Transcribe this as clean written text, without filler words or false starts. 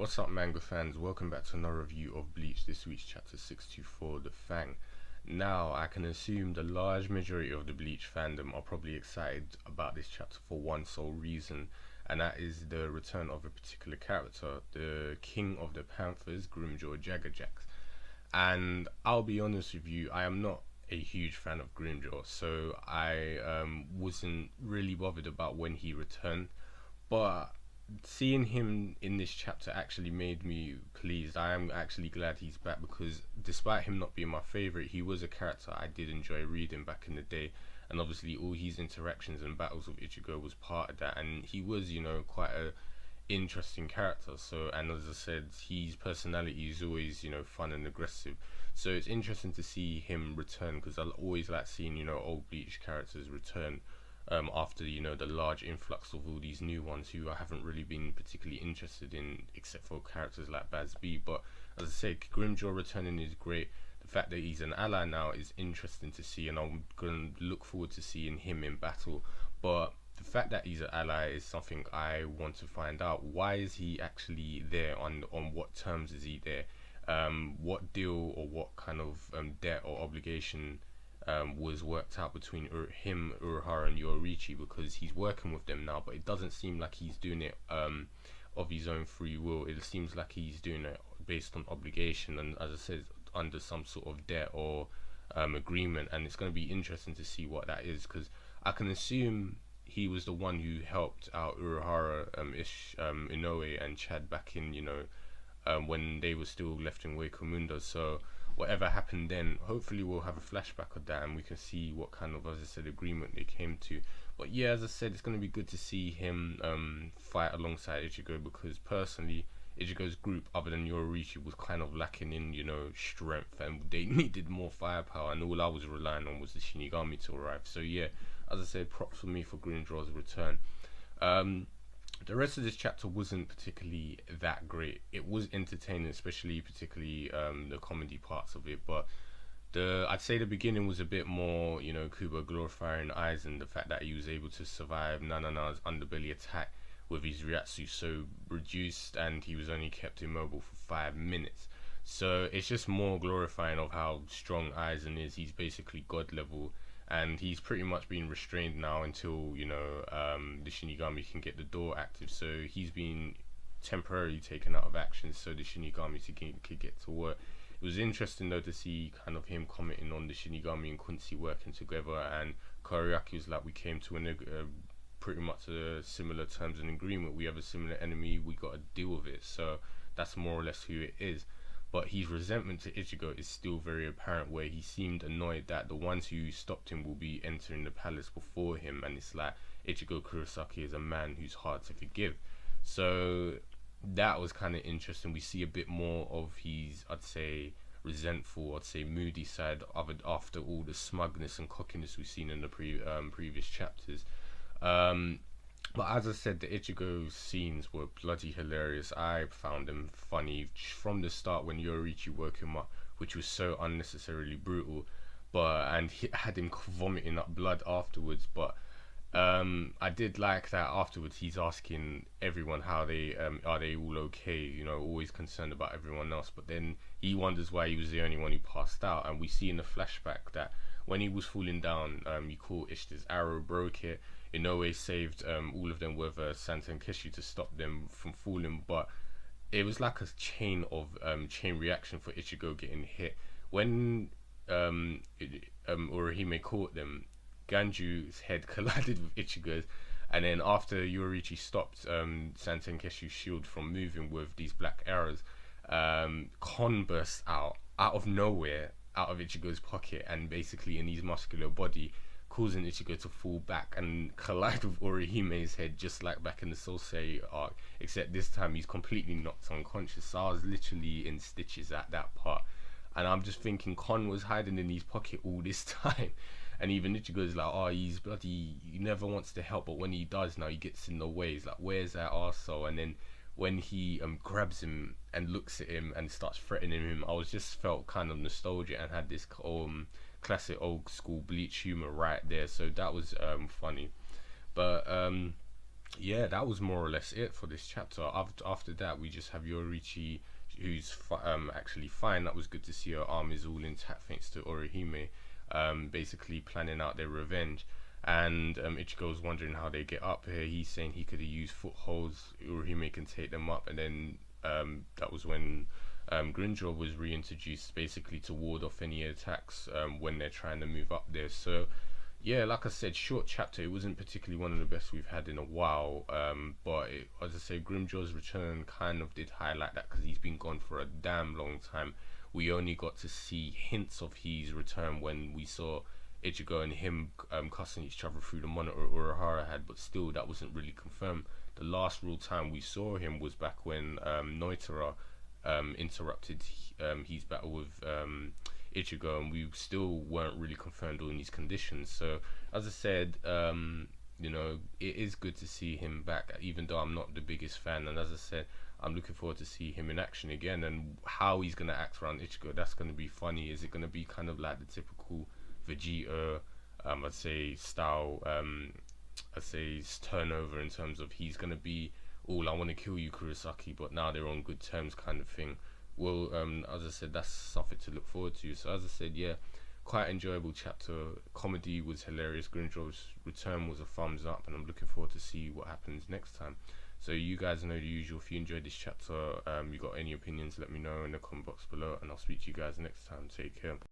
What's up, manga fans? Welcome back to another review of Bleach. This week's chapter 624, The Fang. Now, I can assume the large majority of the Bleach fandom are probably excited about this chapter for one sole reason, and that is the return of a particular character, the king of the Panthers, Grimmjow Jaegerjaquez. And I'll be honest with you, I am not a huge fan of Grimmjow, so I wasn't really bothered about when he returned, but seeing him in this chapter actually made me pleased. I am actually glad he's back because despite him not being my favorite, he was a character I did enjoy reading back in the day, and obviously all his interactions and battles with Ichigo was part of that, and he was, quite a interesting character. So, and as I said, his personality is always, fun and aggressive. So it's interesting to see him return because I always like seeing, old Bleach characters return after the large influx of all these new ones who I haven't really been particularly interested in, except for characters like Baz B. But as I said, Grimmjow returning is great. The fact that he's an ally now is interesting to see, and I'm going to look forward to seeing him in battle. But the fact that he's an ally is something I want to find out. Why is he actually there? On what terms is he there? What deal or what kind of debt or obligation was worked out between him, Urahara, and Yoruichi, because he's working with them now, but it doesn't seem like he's doing it of his own free will. It seems like he's doing it based on obligation, and as I said, under some sort of debt or agreement, and it's going to be interesting to see what that is, because I can assume he was the one who helped out Urahara, Inoue, and Chad back in, when they were still left in Wakomunda. So whatever happened then, hopefully we'll have a flashback of that and we can see what kind of, as I said, agreement they came to. But yeah, as I said, it's going to be good to see him fight alongside Ichigo, because personally Ichigo's group, other than Yoruichi, was kind of lacking in, strength, and they needed more firepower, and all I was relying on was the Shinigami to arrive. So yeah, as I said, props for me for Grimmjow's return. The rest of this chapter wasn't particularly that great. It was entertaining, especially particularly the comedy parts of it, but I'd say the beginning was a bit more, Kubo glorifying Aizen, the fact that he was able to survive Nanana's underbelly attack with his Ryatsu so reduced, and he was only kept immobile for 5 minutes. So it's just more glorifying of how strong Aizen is. He's basically god level, and he's pretty much been restrained now until the Shinigami can get the door active. So he's been temporarily taken out of action so the Shinigami could get to work. It was interesting though to see kind of him commenting on the Shinigami and Quincy working together, and Kariaki was like, we came to pretty much a similar terms and agreement. We have a similar enemy, we got to deal with it. So that's more or less who it is. But his resentment to Ichigo is still very apparent, where he seemed annoyed that the ones who stopped him will be entering the palace before him, and it's like Ichigo Kurosaki is a man who's hard to forgive. So that was kind of interesting. We see a bit more of his, I'd say, resentful, I'd say moody side after all the smugness and cockiness we've seen in the previous chapters. But as I said, the Ichigo scenes were bloody hilarious. I found them funny from the start when Yoruichi woke him up, which was so unnecessarily brutal, and he had him vomiting up blood afterwards. But I did like that afterwards he's asking everyone how they are they all okay, always concerned about everyone else, but then he wonders why he was the only one who passed out. And we see in the flashback that when he was falling down, he caught Ishta's arrow, broke it. Inoue saved all of them with Santa and Kishi to stop them from falling, but it was like a chain reaction for Ichigo getting hit. When Orihime caught them, Ganju's head collided with Ichigo's, and then after Yoruichi stopped Santa and Kishi's shield from moving with these black arrows, Kon burst out of nowhere, out of Ichigo's pocket, and basically in his muscular body, causing Ichigo to fall back and collide with Orihime's head, just like back in the Sousei arc, except this time he's completely knocked unconscious. So I was literally in stitches at that part, and I'm just thinking Kon was hiding in his pocket all this time, and even Ichigo's like, oh, he's bloody, he never wants to help, but when he does now, he gets in the way. He's like, where's that arsehole? And then when he grabs him and looks at him and starts threatening him, I was just felt kind of nostalgic and had this classic old school Bleach humor right there. So that was funny. But yeah, that was more or less it for this chapter. After that, we just have Yorichi, who's actually fine. That was good to see. Her arm is all intact thanks to Orihime, basically planning out their revenge. And Ichigo's wondering how they get up here. He's saying he could have used footholds. Orihime can take them up, and then that was when Grimmjow was reintroduced, basically to ward off any attacks when they're trying to move up there. So yeah, like I said, short chapter. It wasn't particularly one of the best we've had in a while, but as I say, Grimmjow's return kind of did highlight that because he's been gone for a damn long time. We only got to see hints of his return when we saw Ichigo and him cussing each other through the monitor Urahara had, but still that wasn't really confirmed. The last real time we saw him was back when Noitara interrupted his battle with Ichigo, and we still weren't really confirmed on these conditions. So, as I said, you know, it is good to see him back, even though I'm not the biggest fan. And as I said, I'm looking forward to see him in action again, and how he's gonna act around Ichigo. That's gonna be funny. Is it gonna be kind of like the typical Vegeta, I'd say style, I'd say turnover in terms of he's gonna be all I want to kill you, Kurosaki, but now they're on good terms, kind of thing. Well, as I said, that's something to look forward to. So as I said, yeah, quite enjoyable chapter. Comedy was hilarious. Grimmjow's return was a thumbs up, and I'm looking forward to see what happens next time. So you guys know the usual. If you enjoyed this chapter, you got any opinions, let me know in the comment box below, and I'll speak to you guys next time. Take care.